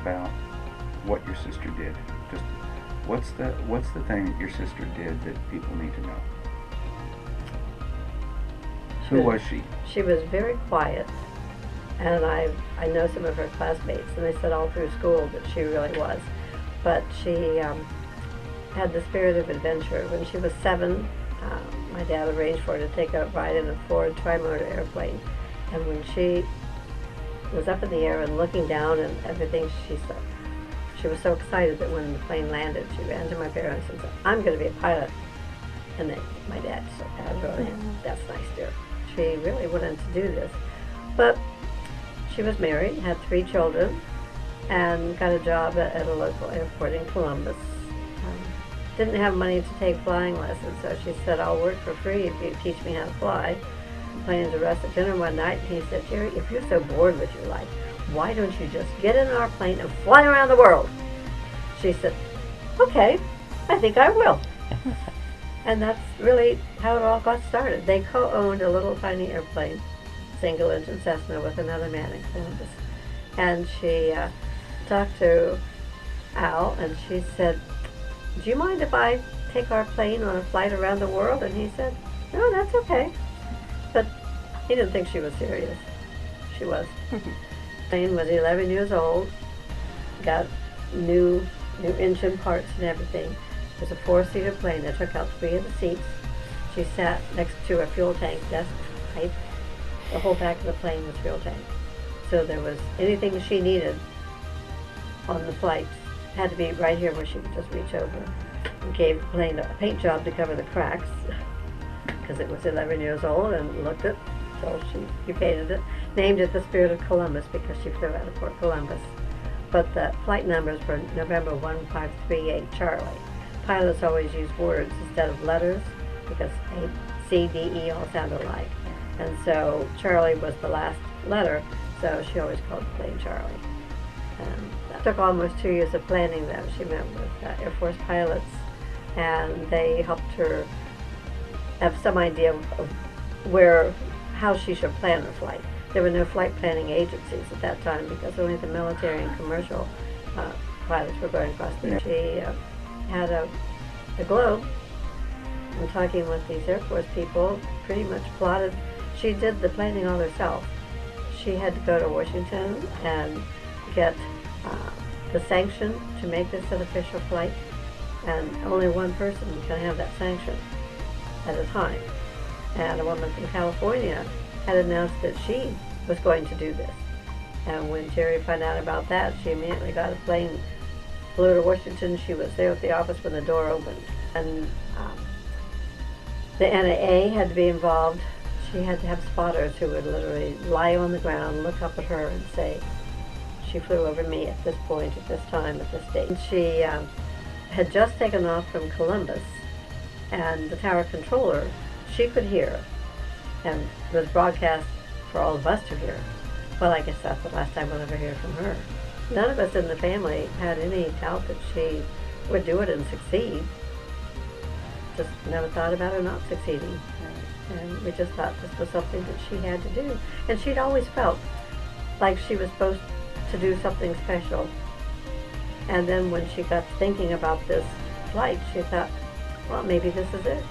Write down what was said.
about what your sister did. Just what's the thing that your sister did that people need to know? Who was she? She was very quiet, and I know some of her classmates, and they said all through school that she really was. But she had the spirit of adventure. When she was 7, my dad arranged for her to take a ride in a Ford tri-motor airplane, and when she was up in the air and looking down and everything, she was so excited that when the plane landed, she ran to my parents and said, "I'm going to be a pilot." And then my dad said, "That's nice, dear." She really wanted to do this. But she was married, had 3 children, and got a job at a local airport in Columbus. Didn't have money to take flying lessons, so she said, "I'll work for free if you teach me how to fly." Planning to rest at dinner one night, and he said, "Jerry, if you're so bored with your life, why don't you just get in our plane and fly around the world?" She said, "Okay, I think I will." And that's really how it all got started. They co-owned a little tiny airplane, single-engine Cessna, with another man in Columbus. And she talked to Al, and she said, "Do you mind if I take our plane on a flight around the world?" And he said, "No, that's okay." But he didn't think she was serious. She was. The plane was 11 years old, got new engine parts and everything. It was a 4-seater plane. They took out 3 of the seats. She sat next to a fuel tank desk pipe. The whole back of the plane was fuel tank. So there was anything she needed on the flight had to be right here where she could just reach over. We gave the plane a paint job to cover the cracks because it was 11 years old and looked it. So she repainted it, named it the Spirit of Columbus because she flew out of Port Columbus. But the flight numbers were November 1538 Charlie. Pilots always use words instead of letters because A, C, D, E all sound alike. And so Charlie was the last letter, so she always called the plane Charlie. And that took almost 2 years of planning though. She met with Air Force pilots, and they helped her have some idea of how she should plan her flight. There were no flight planning agencies at that time because only the military and commercial pilots were going across the air. She had a globe, and talking with these Air Force people, pretty much plotted. She did the planning all herself. She had to go to Washington and get the sanction to make this an official flight, and only one person can have that sanction at a time. And a woman from California had announced that she was going to do this. And when Jerrie found out about that, she immediately got a plane, flew to Washington. She was there at the office when the door opened. And the NAA had to be involved. She had to have spotters who would literally lie on the ground, look up at her and say, "She flew over me at this point, at this time, at this date." And she had just taken off from Columbus, and the tower controller, she could hear, and it was broadcast for all of us to hear. Well, I guess that's the last time we'll ever hear from her. None of us in the family had any doubt that she would do it and succeed. Just never thought about her not succeeding. And we just thought this was something that she had to do. And she'd always felt like she was supposed to do something special. And then when she got thinking about this flight, she thought, well, maybe this is it.